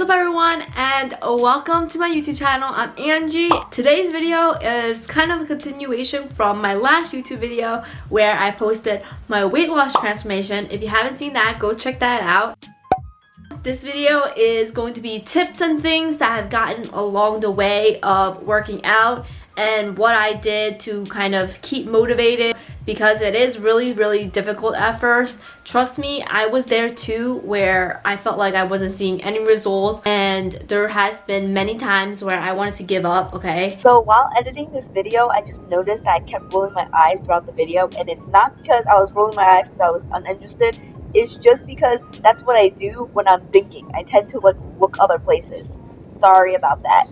What's up everyone, and welcome to my YouTube channel. I'm Angie. Today's video is kind of a continuation from my last YouTube video where I posted my weight loss transformation. If you haven't seen that, go check that out. This video is going to be tips and things that I've gotten along the way of working out and what I did to kind of keep motivated, because it is really difficult at first. Trust me, I was there too, where I felt like I wasn't seeing any results, and there has been many times where I wanted to give up, okay? So while editing this video, I just noticed that I kept rolling my eyes throughout the video, and it's not because I was rolling my eyes because I was uninterested. It's just because that's what I do when I'm thinking. I tend to look other places. Sorry about that.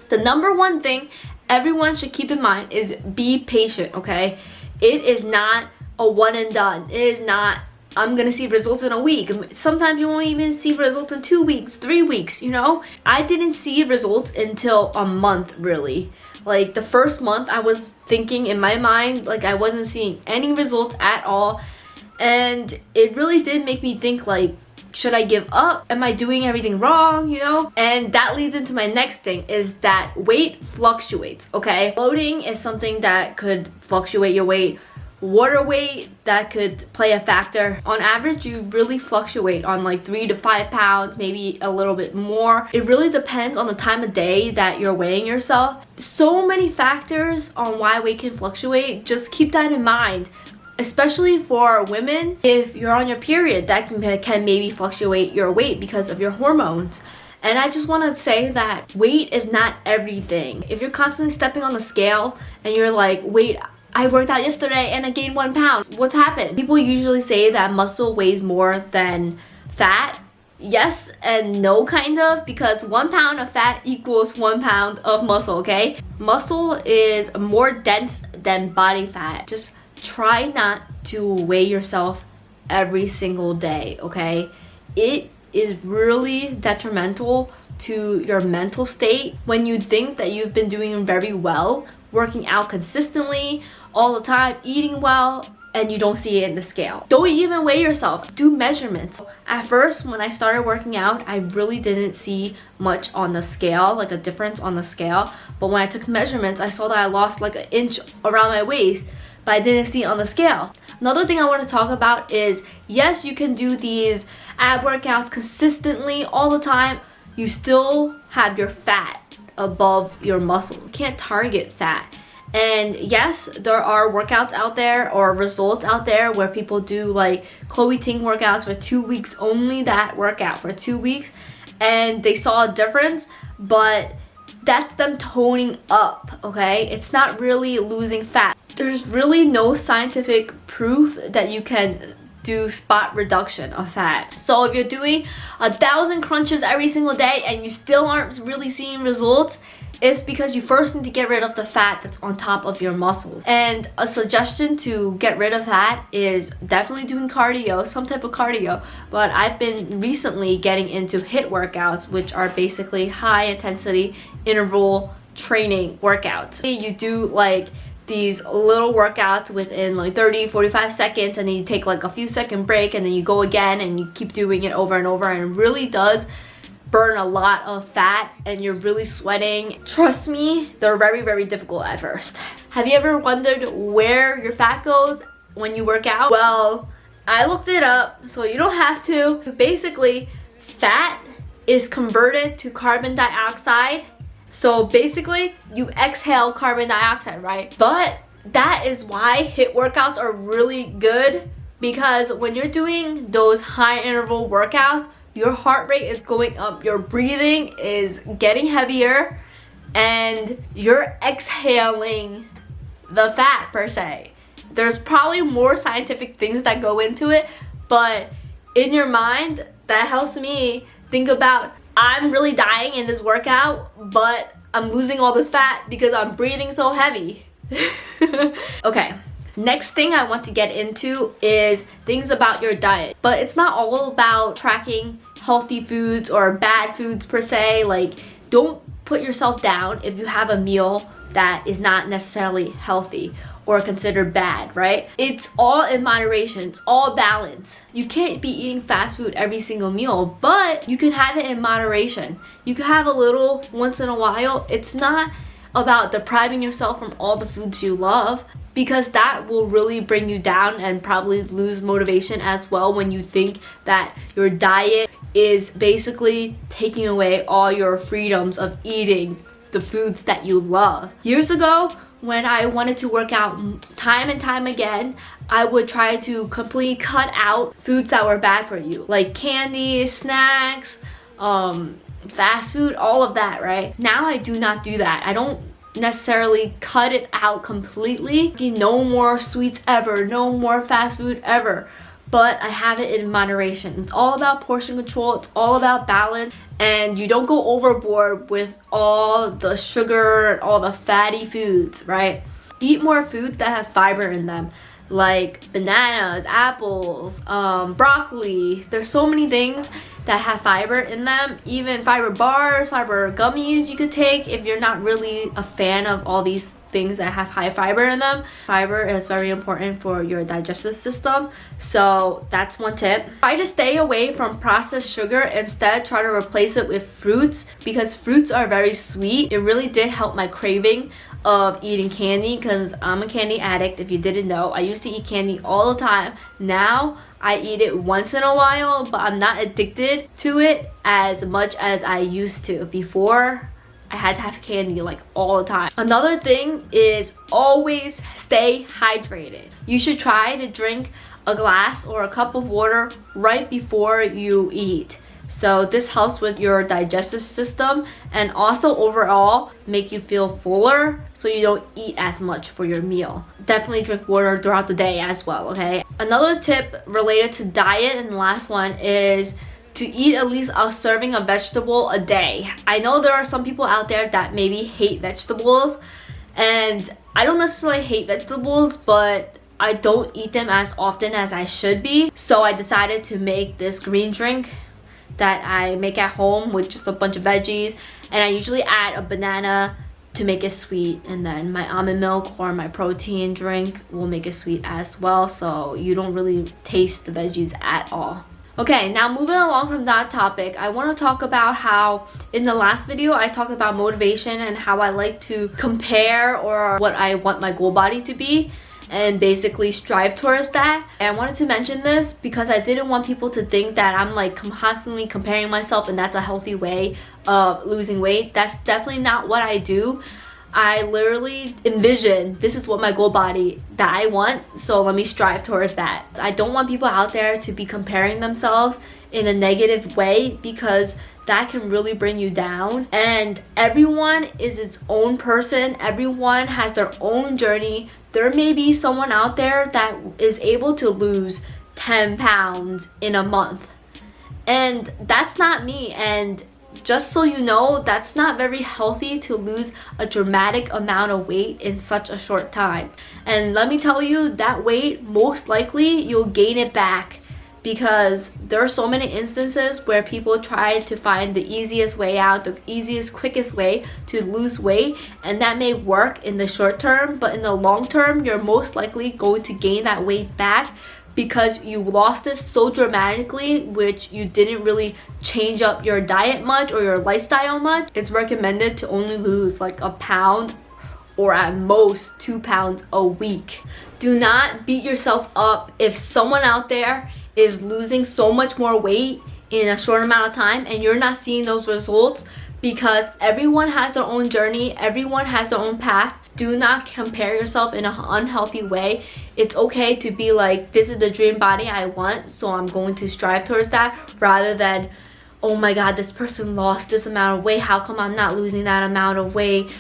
The number one thing everyone should keep in mind is be patient, okay? It is not a one and done. It is not, I'm gonna see results in a week. Sometimes you won't even see results in 2 weeks, 3 weeks, you know? I didn't see results until a month, really. Like the first month, I was thinking in my mind, like I wasn't seeing any results at all. And it really did make me think, like, should I give up? Am I doing everything wrong, you know? And that leads into my next thing, is that weight fluctuates, okay? Bloating is something that could fluctuate your weight. Water weight, that could play a factor. On average, you really fluctuate on like 3 to 5 pounds, maybe a little bit more. It really depends on the time of day that you're weighing yourself. So many factors on why weight can fluctuate. Just keep that in mind. Especially for women, if you're on your period, that can maybe fluctuate your weight because of your hormones. And I just want to say that weight is not everything. If you're constantly stepping on the scale and you're like, wait, I worked out yesterday and I gained 1 pound, what happened? People usually say that muscle weighs more than fat. Yes and no, kind of, because 1 pound of fat equals 1 pound of muscle, okay? Muscle is more dense than body fat. Just try not to weigh yourself every single day, okay? It is really detrimental to your mental state when you think that you've been doing very well, working out consistently all the time, eating well, and you don't see it in the scale. Don't even weigh yourself. Do measurements. At first, when I started working out, I really didn't see much on the scale, like a difference on the scale. But when I took measurements, I saw that I lost like 1 inch around my waist, but I didn't see it on the scale. Another thing I want to talk about is, yes, you can do these ab workouts consistently all the time. You still have your fat above your muscle. You can't target fat. And yes, there are workouts out there or results out there where people do like Chloe Ting workouts for 2 weeks, only that workout for 2 weeks, and they saw a difference, but that's them toning up, okay? It's not really losing fat. There's really no scientific proof that you can do spot reduction of fat. So if you're doing 1,000 crunches every single day and you still aren't really seeing results, it's because you first need to get rid of the fat that's on top of your muscles. And a suggestion to get rid of fat is definitely doing cardio, some type of cardio. But I've been recently getting into HIIT workouts, which are basically high intensity interval training workouts. You do like these little workouts within like 30-45 seconds, and then you take like a few second break, and then you go again and you keep doing it over and over, and it really does burn a lot of fat and you're really sweating. Trust me, they're very difficult at first. Have you ever wondered where your fat goes when you work out? Well, I looked it up, so you don't have to. Basically, fat is converted to carbon dioxide. So basically, you exhale carbon dioxide, right? But that is why HIIT workouts are really good, because when you're doing those high interval workouts, your heart rate is going up, your breathing is getting heavier, and you're exhaling the fat per se. There's probably more scientific things that go into it, but in your mind, that helps me think about, I'm really dying in this workout, but I'm losing all this fat because I'm breathing so heavy. Okay. Next thing I want to get into is things about your diet. But it's not all about tracking healthy foods or bad foods per se. Like, don't put yourself down if you have a meal that is not necessarily healthy, or considered bad, right? It's all in moderation, it's all balance. You can't be eating fast food every single meal, but you can have it in moderation. You can have a little once in a while. It's not about depriving yourself from all the foods you love, because that will really bring you down and probably lose motivation as well when you think that your diet is basically taking away all your freedoms of eating the foods that you love. Years ago, when I wanted to work out time and time again, I would try to completely cut out foods that were bad for you, like candy, snacks, fast food, all of that, right? Now I do not do that. I don't necessarily cut it out completely. No more sweets ever, no more fast food ever, but I have it in moderation. It's all about portion control, it's all about balance, and you don't go overboard with all the sugar and all the fatty foods, right? Eat more foods that have fiber in them, like bananas, apples, broccoli. There's so many things that have fiber in them, even fiber bars, fiber gummies you could take if you're not really a fan of all these things that have high fiber in them. Fiber is very important for your digestive system, so that's one tip. Try to stay away from processed sugar. Instead, try to replace it with fruits, because fruits are very sweet. It really did help my craving of eating candy, because I'm a candy addict. If you didn't know, I used to eat candy all the time. Now I eat it once in a while, but I'm not addicted to it as much as I used to. Before, I had to have candy like all the time. Another thing is always stay hydrated. You should try to drink a glass or a cup of water right before you eat. So this helps with your digestive system and also overall make you feel fuller so you don't eat as much for your meal. Definitely drink water throughout the day as well, okay? Another tip related to diet, and the last one, is to eat at least a serving of vegetable a day. I know there are some people out there that maybe hate vegetables, and I don't necessarily hate vegetables, but I don't eat them as often as I should be. So I decided to make this green drink that I make at home with just a bunch of veggies, and I usually add a banana to make it sweet, and then my almond milk or my protein drink will make it sweet as well, so you don't really taste the veggies at all. Okay, now moving along from that topic, I want to talk about how in the last video I talked about motivation and how I like to compare or what I want my goal body to be and basically strive towards that. And I wanted to mention this because I didn't want people to think that I'm like constantly comparing myself and that's a healthy way of losing weight. That's definitely not what I do. I literally envision this is what my goal body that I want, so let me strive towards that. I don't want people out there to be comparing themselves in a negative way, because that can really bring you down. And everyone is its own person. Everyone has their own journey. There may be someone out there that is able to lose 10 pounds in a month, and that's not me. And just so you know, that's not very healthy to lose a dramatic amount of weight in such a short time. And let me tell you, that weight, most likely you'll gain it back, because there are so many instances where people try to find the easiest way out, the easiest, quickest way to lose weight, and that may work in the short term, but in the long term, you're most likely going to gain that weight back because you lost it so dramatically, which you didn't really change up your diet much or your lifestyle much. It's recommended to only lose like a pound or at most 2 pounds a week. Do not beat yourself up if someone out there is losing so much more weight in a short amount of time and you're not seeing those results, because everyone has their own journey, everyone has their own path. Do not compare yourself in an unhealthy way. It's okay to be like, this is the dream body I want, so I'm going to strive towards that, rather than, oh my god, this person lost this amount of weight, how come I'm not losing that amount of weight?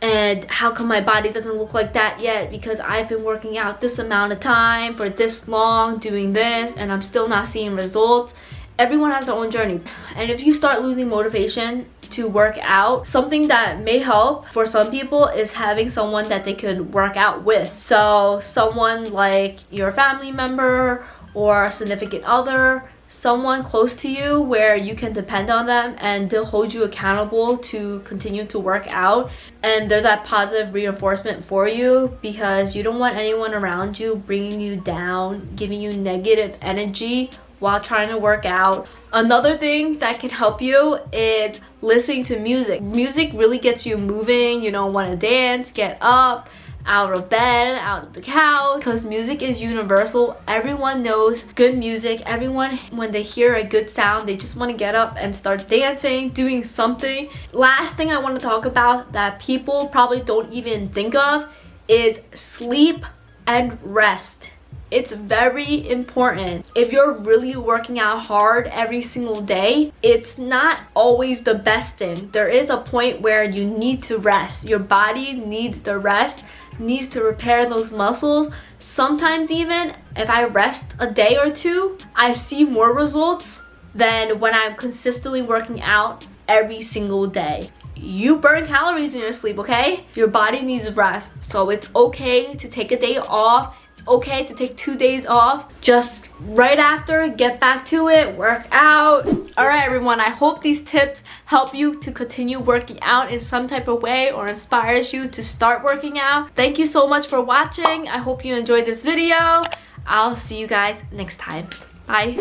And how come my body doesn't look like that yet? Because I've been working out this amount of time for this long, doing this, and I'm still not seeing results. Everyone has their own journey. And if you start losing motivation to work out, something that may help for some people is having someone that they could work out with. So someone like your family member or a significant other, someone close to you where you can depend on them and they'll hold you accountable to continue to work out, and they're that positive reinforcement for you, because you don't want anyone around you bringing you down, giving you negative energy while trying to work out. Another thing that can help you is listening to music. Music really gets you moving, you know, want to dance, get up, out of bed, out of the couch, because music is universal. Everyone knows good music. Everyone, when they hear a good sound, they just want to get up and start dancing, doing something. Last thing I want to talk about that people probably don't even think of is sleep and rest. It's very important. If you're really working out hard every single day, it's not always the best thing. There is a point where you need to rest. Your body needs the rest, needs to repair those muscles. Sometimes even if I rest a day or two, I see more results than when I'm consistently working out every single day. You burn calories in your sleep, okay? Your body needs rest. So it's okay to take a day off. It's okay to take 2 days off. Just right after, get back to it, work out. All right, everyone, I hope these tips help you to continue working out in some type of way, or inspires you to start working out. Thank you so much for watching. I hope you enjoyed this video. I'll see you guys next time. Bye.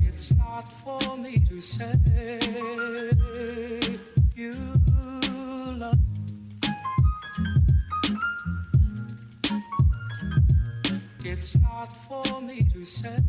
It's not for me to say you love. It's not for me to say